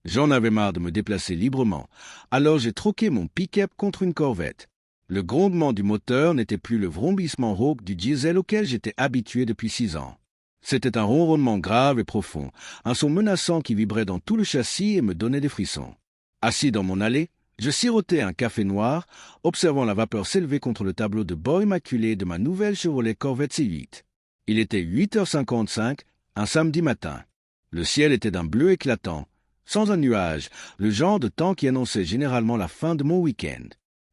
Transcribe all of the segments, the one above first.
J'en avais marre de me déplacer librement, alors j'ai troqué mon pick-up contre une Corvette. Le grondement du moteur n'était plus le vrombissement rauque du diesel auquel j'étais habitué depuis 6 ans. C'était un ronronnement grave et profond, un son menaçant qui vibrait dans tout le châssis et me donnait des frissons. Assis dans mon allée, je sirotais un café noir, observant la vapeur s'élever contre le tableau de bord immaculé de ma nouvelle Chevrolet Corvette C8. Il était 8h55, un samedi matin. Le ciel était d'un bleu éclatant, sans un nuage, le genre de temps qui annonçait généralement la fin de mon week-end.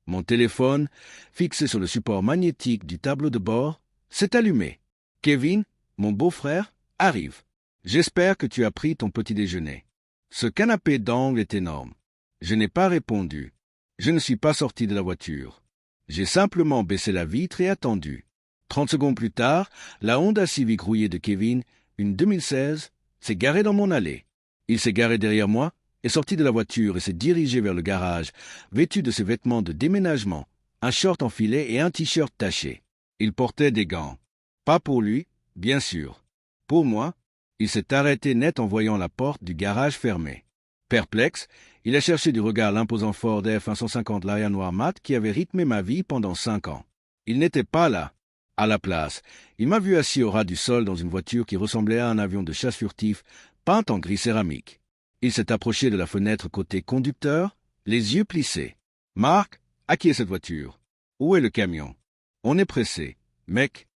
Mon téléphone, fixé sur le support magnétique du tableau de bord, s'est allumé. Kevin, mon beau-frère, arrive. J'espère que tu as pris ton petit déjeuner. Ce canapé d'angle est énorme. Je n'ai pas répondu. Je ne suis pas sorti de la voiture. J'ai simplement baissé la vitre et attendu. 30 secondes plus tard, la Honda Civic rouillée de Kevin, une 2016, s'est garée dans mon allée. Il s'est garé derrière moi, est sorti de la voiture et s'est dirigé vers le garage, vêtu de ses vêtements de déménagement, un short en filet et un t-shirt taché. Il portait des gants. Pas pour lui, bien sûr. Pour moi, il s'est arrêté net en voyant la porte du garage fermée. Perplexe, il a cherché du regard l'imposant Ford F-150 Lion noir mat qui avait rythmé ma vie pendant 5 ans. Il n'était pas là. À la place, il m'a vu assis au ras du sol dans une voiture qui ressemblait à un avion de chasse furtif, peinte en gris céramique. Il s'est approché de la fenêtre côté conducteur, les yeux plissés. « Marc, à qui est cette voiture? Où est le camion? On est pressé. Mec. »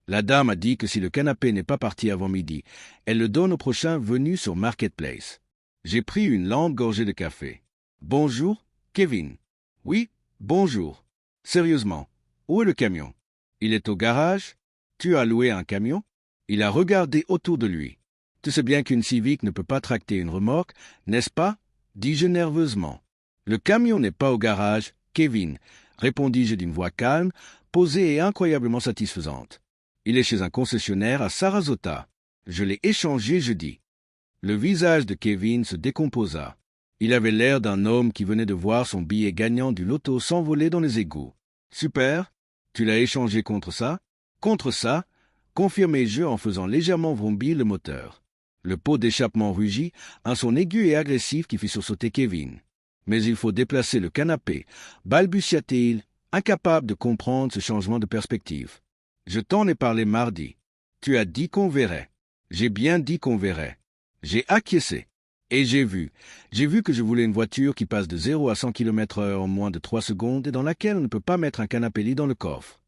La dame a dit que si le canapé n'est pas parti avant midi, elle le donne au prochain venu sur Marketplace. J'ai pris une lente gorgée de café. « Bonjour, Kevin. »« Oui, bonjour. Sérieusement, où est le camion? Il est au garage? Tu as loué un camion? » Il a regardé autour de lui. « Tu sais bien qu'une Civic ne peut pas tracter une remorque, n'est-ce pas? » dis-je nerveusement. « Le camion n'est pas au garage, Kevin, » répondis-je d'une voix calme, posée et incroyablement satisfaisante. « Il est chez un concessionnaire à Sarasota. Je l'ai échangé jeudi. » Le visage de Kevin se décomposa. Il avait l'air d'un homme qui venait de voir son billet gagnant du loto s'envoler dans les égouts. « Super. Tu l'as échangé contre ça? »« Contre ça, » confirmai-je en faisant légèrement vrombir le moteur. Le pot d'échappement rugit, un son aigu et agressif qui fit sursauter Kevin. « Mais il faut déplacer le canapé, » balbutia-t-il, incapable de comprendre ce changement de perspective. « Je t'en ai parlé mardi. Tu as dit qu'on verrait. J'ai bien dit qu'on verrait. J'ai acquiescé. Et j'ai vu que je voulais une voiture qui passe de 0 à 100 km/h en moins de 3 secondes et dans laquelle on ne peut pas mettre un canapé-lit dans le coffre.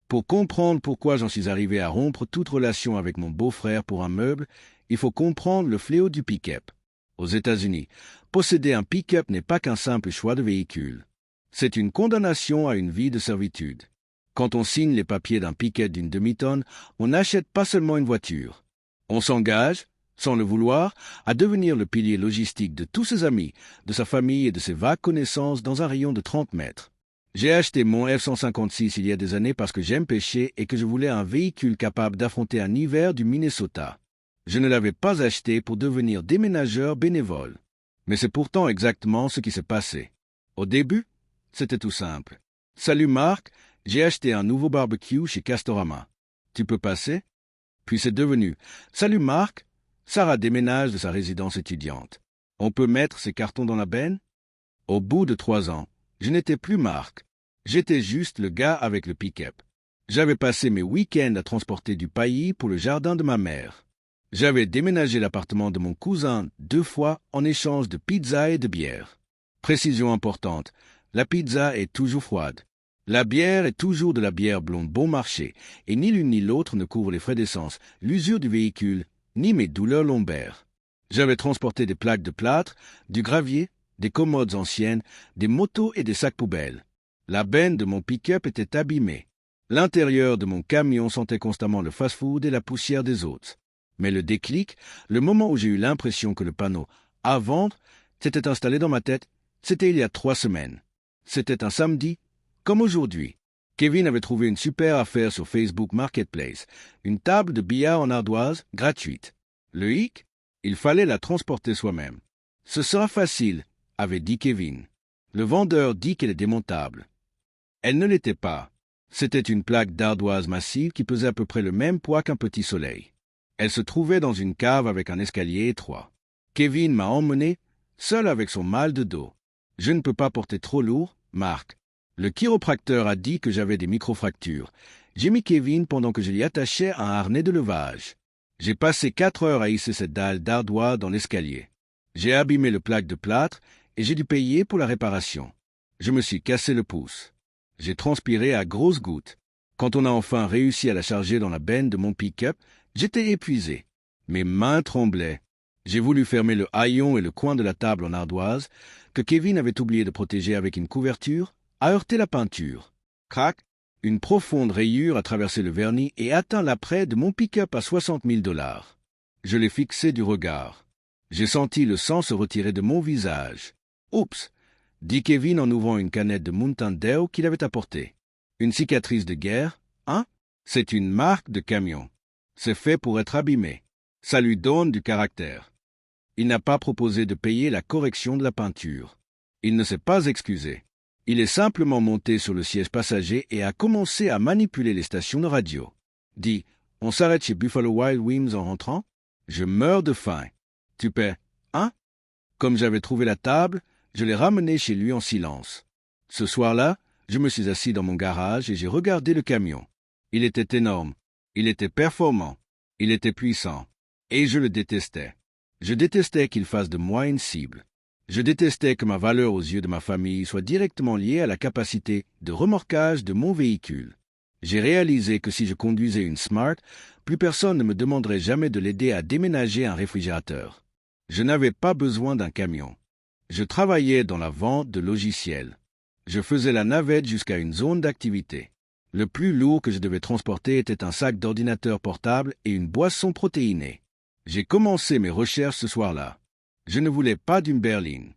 Pour comprendre pourquoi j'en suis arrivé à rompre toute relation avec mon beau-frère pour un meuble, il faut comprendre le fléau du pick-up. Aux États-Unis, posséder un pick-up n'est pas qu'un simple choix de véhicule. C'est une condamnation à une vie de servitude. Quand on signe les papiers d'un pick-up d'une demi-tonne, on n'achète pas seulement une voiture. On s'engage, sans le vouloir, à devenir le pilier logistique de tous ses amis, de sa famille et de ses vagues connaissances dans un rayon de 30 mètres. J'ai acheté mon F-156 il y a des années parce que j'aime pêcher et que je voulais un véhicule capable d'affronter un hiver du Minnesota. Je ne l'avais pas acheté pour devenir déménageur bénévole. Mais c'est pourtant exactement ce qui s'est passé. Au début, c'était tout simple. « Salut Marc, j'ai acheté un nouveau barbecue chez Castorama. Tu peux passer ?» Puis c'est devenu « Salut Marc, Sarah déménage de sa résidence étudiante. On peut mettre ses cartons dans la benne ?» Au bout de 3 ans, je n'étais plus Marc. J'étais juste le gars avec le pick-up. J'avais passé mes week-ends à transporter du paillis pour le jardin de ma mère. J'avais déménagé l'appartement de mon cousin 2 fois en échange de pizza et de bière. Précision importante, la pizza est toujours froide. La bière est toujours de la bière blonde bon marché, et ni l'une ni l'autre ne couvre les frais d'essence, l'usure du véhicule, ni mes douleurs lombaires. J'avais transporté des plaques de plâtre, du gravier, des commodes anciennes, des motos et des sacs poubelles. La benne de mon pick-up était abîmée. L'intérieur de mon camion sentait constamment le fast-food et la poussière des hôtes. Mais le déclic, le moment où j'ai eu l'impression que le panneau « à vendre » s'était installé dans ma tête, c'était il y a 3 semaines. C'était un samedi, comme aujourd'hui. Kevin avait trouvé une super affaire sur Facebook Marketplace, une table de billard en ardoise gratuite. Le hic, il fallait la transporter soi-même. « Ce sera facile », avait dit Kevin. Le vendeur dit qu'elle est démontable. Elle ne l'était pas. C'était une plaque d'ardoise massive qui pesait à peu près le même poids qu'un petit soleil. Elle se trouvait dans une cave avec un escalier étroit. Kevin m'a emmené, seul avec son mal de dos. Je ne peux pas porter trop lourd, Marc. Le chiropracteur a dit que j'avais des microfractures. J'ai mis Kevin pendant que je lui attachais un harnais de levage. J'ai passé 4 heures à hisser cette dalle d'ardoise dans l'escalier. J'ai abîmé le plaque de plâtre et j'ai dû payer pour la réparation. Je me suis cassé le pouce. J'ai transpiré à grosses gouttes. Quand on a enfin réussi à la charger dans la benne de mon pick-up, j'étais épuisé. Mes mains tremblaient. J'ai voulu fermer le haillon et le coin de la table en ardoise, que Kevin avait oublié de protéger avec une couverture, a heurté la peinture. Crac! Une profonde rayure a traversé le vernis et atteint l'apprêt de mon pick-up à 60 000 $. Je l'ai fixé du regard. J'ai senti le sang se retirer de mon visage. « Oups !» dit Kevin en ouvrant une canette de Mountain Dew qu'il avait apportée. « Une cicatrice de guerre, hein? C'est une marque de camion. C'est fait pour être abîmé. Ça lui donne du caractère. » Il n'a pas proposé de payer la correction de la peinture. Il ne s'est pas excusé. Il est simplement monté sur le siège passager et a commencé à manipuler les stations de radio. Dit « On s'arrête chez Buffalo Wild Wings en rentrant? Je meurs de faim. Tu paies, hein? » Comme j'avais trouvé la table, je l'ai ramené chez lui en silence. Ce soir-là, je me suis assis dans mon garage et j'ai regardé le camion. Il était énorme. Il était performant. Il était puissant. Et je le détestais. Je détestais qu'il fasse de moi une cible. Je détestais que ma valeur aux yeux de ma famille soit directement liée à la capacité de remorquage de mon véhicule. J'ai réalisé que si je conduisais une Smart, plus personne ne me demanderait jamais de l'aider à déménager un réfrigérateur. Je n'avais pas besoin d'un camion. Je travaillais dans la vente de logiciels. Je faisais la navette jusqu'à une zone d'activité. Le plus lourd que je devais transporter était un sac d'ordinateur portable et une boisson protéinée. J'ai commencé mes recherches ce soir-là. Je ne voulais pas d'une berline.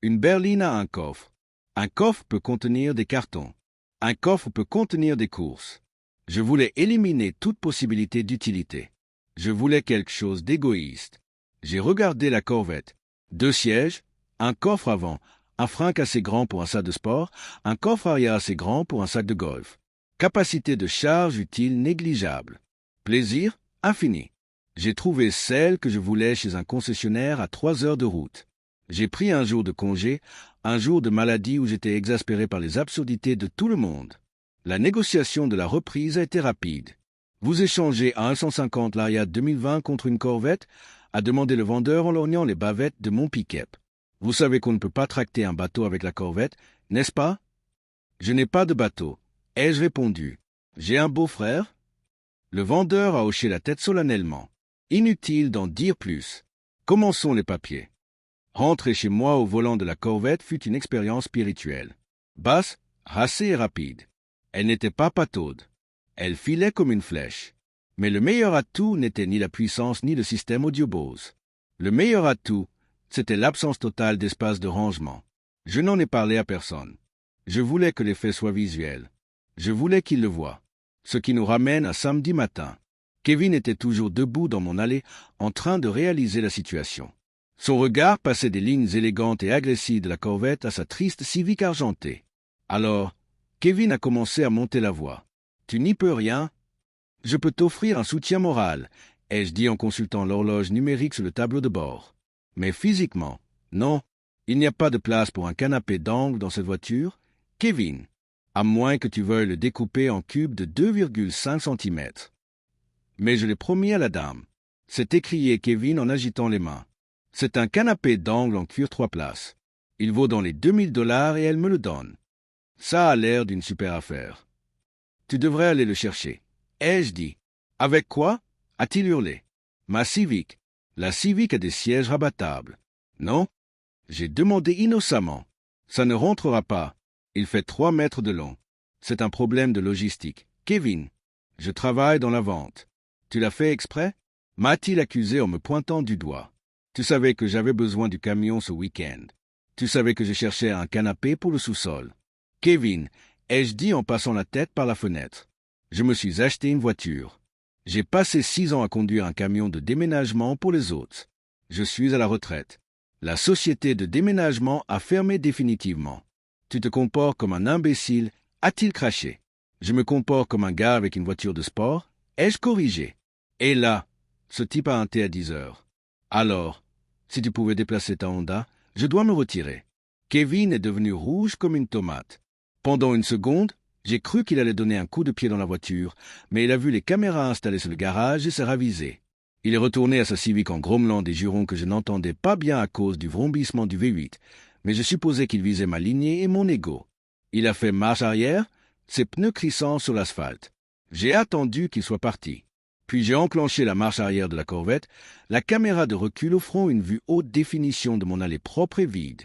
Une berline a un coffre. Un coffre peut contenir des cartons. Un coffre peut contenir des courses. Je voulais éliminer toute possibilité d'utilité. Je voulais quelque chose d'égoïste. J'ai regardé la Corvette. 2 sièges, un coffre avant, un frein assez grand pour un sac de sport, un coffre arrière assez grand pour un sac de golf. Capacité de charge utile négligeable. Plaisir infini. J'ai trouvé celle que je voulais chez un concessionnaire à 3 heures de route. J'ai pris un jour de congé, un jour de maladie où j'étais exaspéré par les absurdités de tout le monde. La négociation de la reprise a été rapide. Vous échangez à 150 l'Ariat 2020 contre une Corvette, a demandé le vendeur en lorgnant les bavettes de mon pick-up. Vous savez qu'on ne peut pas tracter un bateau avec la Corvette, n'est-ce pas? Je n'ai pas de bateau, ai-je répondu. J'ai un beau-frère? Le vendeur a hoché la tête solennellement. Inutile d'en dire plus. Commençons les papiers. Rentrer chez moi au volant de la Corvette fut une expérience spirituelle. Basse, racée et rapide. Elle n'était pas pataude. Elle filait comme une flèche. Mais le meilleur atout n'était ni la puissance ni le système audio Bose. Le meilleur atout, c'était l'absence totale d'espace de rangement. Je n'en ai parlé à personne. Je voulais que l'effet soit visuel. Je voulais qu'il le voie. Ce qui nous ramène à samedi matin. Kevin était toujours debout dans mon allée, en train de réaliser la situation. Son regard passait des lignes élégantes et agressives de la Corvette à sa triste Civic argentée. Alors, Kevin a commencé à monter la voix. « Tu n'y peux rien. Je peux t'offrir un soutien moral, » ai-je dit en consultant l'horloge numérique sur le tableau de bord. Mais physiquement, non, il n'y a pas de place pour un canapé d'angle dans cette voiture, Kevin, à moins que tu veuilles le découper en cubes de 2,5 cm. Mais je l'ai promis à la dame. S'est écrié Kevin en agitant les mains. C'est un canapé d'angle en cuir 3 places. Il vaut dans les 2000 $ et elle me le donne. Ça a l'air d'une super affaire. Tu devrais aller le chercher. Ai-je dit. Avec quoi? A-t-il hurlé. Ma Civic. La Civic a des sièges rabattables. Non? J'ai demandé innocemment. Ça ne rentrera pas. Il fait 3 mètres de long. C'est un problème de logistique. Kevin, je travaille dans la vente. Tu l'as fait exprès? M'a-t-il accusé en me pointant du doigt. Tu savais que j'avais besoin du camion ce week-end. Tu savais que je cherchais un canapé pour le sous-sol. Kevin, ai-je dit en passant la tête par la fenêtre. Je me suis acheté une voiture. J'ai passé 6 ans à conduire un camion de déménagement pour les autres. Je suis à la retraite. La société de déménagement a fermé définitivement. Tu te comportes comme un imbécile, a-t-il craché. Je me comporte comme un gars avec une voiture de sport, ai-je corrigé. Et là, ce type a un thé à 10 heures. Alors, si tu pouvais déplacer ta Honda, Je dois me retirer. Kevin est devenu rouge comme une tomate. Pendant une seconde, j'ai cru qu'il allait donner un coup de pied dans la voiture, mais il a vu les caméras installées sur le garage et s'est ravisé. Il est retourné à sa Civic en grommelant des jurons que je n'entendais pas bien à cause du vrombissement du V8, mais je supposais qu'il visait ma lignée et mon ego. Il a fait marche arrière, ses pneus crissant sur l'asphalte. J'ai attendu qu'il soit parti. Puis j'ai enclenché la marche arrière de la Corvette, la caméra de recul offrant une vue haute définition de mon allée propre et vide.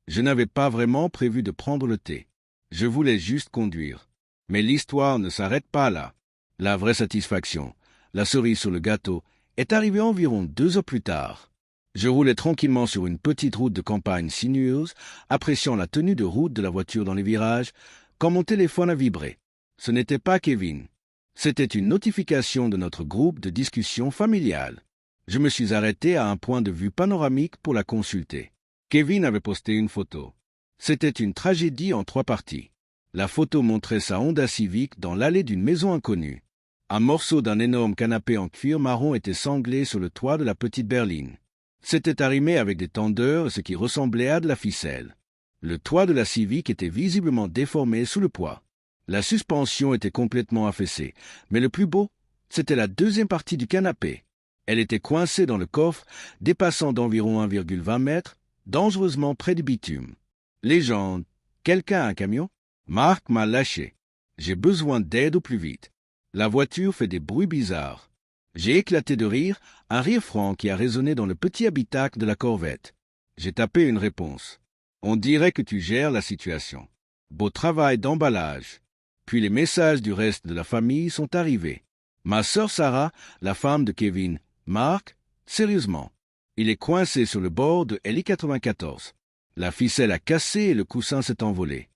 Je n'avais pas vraiment prévu de prendre le thé. Je voulais juste conduire. Mais l'histoire ne s'arrête pas là. La vraie satisfaction, la cerise sur le gâteau, est arrivée environ 2 heures plus tard. Je roulais tranquillement sur une petite route de campagne sinueuse, appréciant la tenue de route de la voiture dans les virages, quand mon téléphone a vibré. Ce n'était pas Kevin. C'était une notification de notre groupe de discussion familiale. Je me suis arrêté à un point de vue panoramique pour la consulter. Kevin avait posté une photo. C'était une tragédie en 3 parties. La photo montrait sa Honda Civic dans l'allée d'une maison inconnue. Un morceau d'un énorme canapé en cuir marron était sanglé sur le toit de la petite berline. C'était arrimé avec des tendeurs, ce qui ressemblait à de la ficelle. Le toit de la Civic était visiblement déformé sous le poids. La suspension était complètement affaissée, mais le plus beau, c'était la deuxième partie du canapé. Elle était coincée dans le coffre, dépassant d'environ 1,20 mètres, dangereusement près du bitume. Légende. Quelqu'un a un camion? Marc m'a lâché. J'ai besoin d'aide au plus vite. La voiture fait des bruits bizarres. J'ai éclaté de rire, un rire franc qui a résonné dans le petit habitacle de la Corvette. J'ai tapé une réponse. On dirait que tu gères la situation. Beau travail d'emballage. Puis les messages du reste de la famille sont arrivés. Ma sœur Sarah, la femme de Kevin. Marc, sérieusement. Il est coincé sur le bord de LI-94. La ficelle a cassé et le coussin s'est envolé.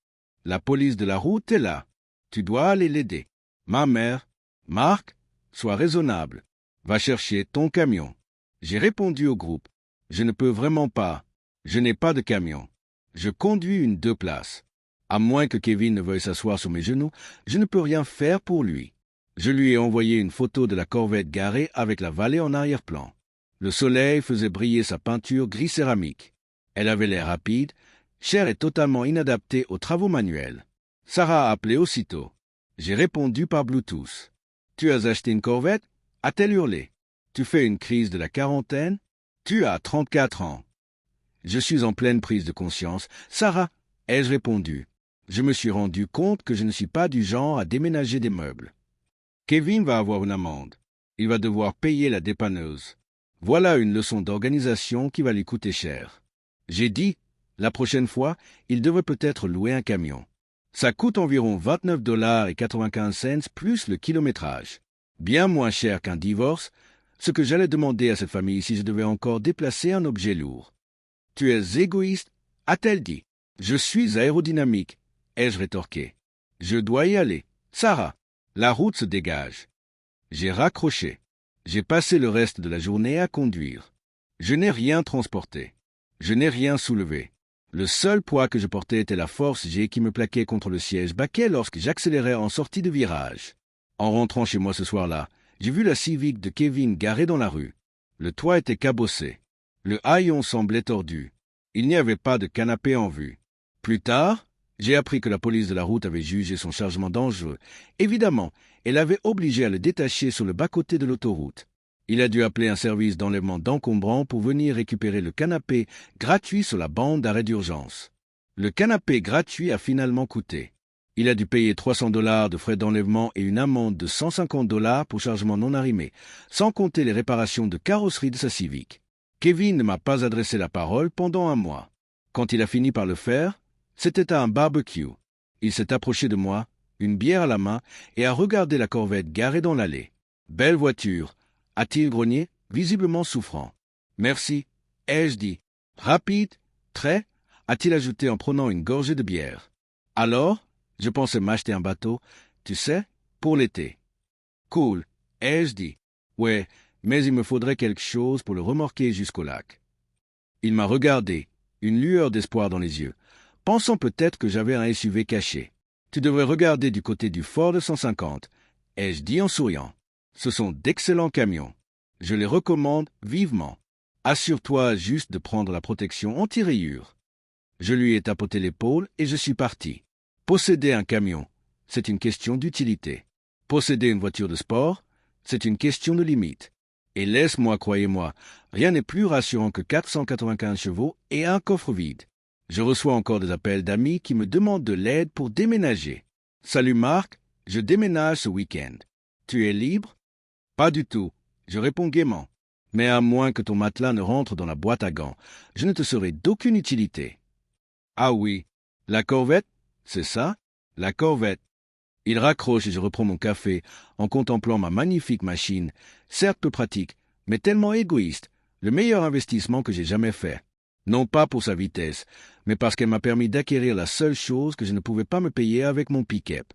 La police de la route est là. Tu dois aller l'aider. Ma mère, Marc, sois raisonnable. Va chercher ton camion. J'ai répondu au groupe. Je ne peux vraiment pas. Je n'ai pas de camion. Je conduis une 2 places. À moins que Kevin ne veuille s'asseoir sur mes genoux, je ne peux rien faire pour lui. Je lui ai envoyé une photo de la Corvette garée avec la vallée en arrière-plan. Le soleil faisait briller sa peinture gris céramique. Elle avait l'air rapide, chère et totalement inadaptée aux travaux manuels. Sarah a appelé aussitôt. J'ai répondu par Bluetooth. « Tu as acheté une Corvette ?» a-t-elle hurlé. « Tu fais une crise de la quarantaine ? Tu as 34 ans. » Je suis en pleine prise de conscience. « Sarah » ai-je répondu. Je me suis rendu compte que je ne suis pas du genre à déménager des meubles. Kevin va avoir une amende. Il va devoir payer la dépanneuse. Voilà une leçon d'organisation qui va lui coûter cher. J'ai dit, la prochaine fois, il devrait peut-être louer un camion. Ça coûte environ 29,95 $ plus le kilométrage. Bien moins cher qu'un divorce, ce que j'allais demander à cette famille si je devais encore déplacer un objet lourd. « Tu es égoïste ?» a-t-elle dit. « Je suis aérodynamique » ai-je rétorqué. « Je dois y aller. Sarah, la route se dégage. » J'ai raccroché. J'ai passé le reste de la journée à conduire. Je n'ai rien transporté. Je n'ai rien soulevé. Le seul poids que je portais était la force G qui me plaquait contre le siège baquet lorsque j'accélérais en sortie de virage. En rentrant chez moi ce soir-là, j'ai vu la Civic de Kevin garée dans la rue. Le toit était cabossé. Le haillon semblait tordu. Il n'y avait pas de canapé en vue. Plus tard, j'ai appris que la police de la route avait jugé son chargement dangereux. Évidemment, elle avait obligé à le détacher sur le bas-côté de l'autoroute. Il a dû appeler un service d'enlèvement d'encombrants pour venir récupérer le canapé gratuit sur la bande d'arrêt d'urgence. Le canapé gratuit a finalement coûté. Il a dû payer 300 $ de frais d'enlèvement et une amende de 150 $ pour chargement non arrimé, sans compter les réparations de carrosserie de sa Civic. Kevin ne m'a pas adressé la parole pendant un mois. Quand il a fini par le faire, c'était à un barbecue. Il s'est approché de moi, une bière à la main, et a regardé la Corvette garée dans l'allée. « Belle voiture !» a-t-il grogné, visiblement souffrant. « Merci » ai-je dit. « Rapide, très » a-t-il ajouté en prenant une gorgée de bière. « Alors, je pensais m'acheter un bateau, tu sais, pour l'été. »« Cool » ai-je dit. « Ouais, mais il me faudrait quelque chose pour le remorquer jusqu'au lac. » Il m'a regardé, une lueur d'espoir dans les yeux, pensant peut-être que j'avais un SUV caché. « Tu devrais regarder du côté du Ford 150, » ai-je dit en souriant. « Ce sont d'excellents camions. Je les recommande vivement. » Assure-toi juste de prendre la protection anti-rayures. Je lui ai tapoté l'épaule et je suis parti. Posséder un camion, c'est une question d'utilité. Posséder une voiture de sport, c'est une question de limite. Et laisse-moi, croyez-moi, rien n'est plus rassurant que 495 chevaux et un coffre vide. Je reçois encore des appels d'amis qui me demandent de l'aide pour déménager. Salut Marc, je déménage ce week-end. Tu es libre? Pas du tout, je réponds gaiement. Mais à moins que ton matelas ne rentre dans la boîte à gants, je ne te serai d'aucune utilité. Ah oui, la corvette? C'est ça? La corvette. Il raccroche et je reprends mon café en contemplant ma magnifique machine, certes peu pratique, mais tellement égoïste, le meilleur investissement que j'ai jamais fait. Non pas pour sa vitesse, mais parce qu'elle m'a permis d'acquérir la seule chose que je ne pouvais pas me payer avec mon pick-up.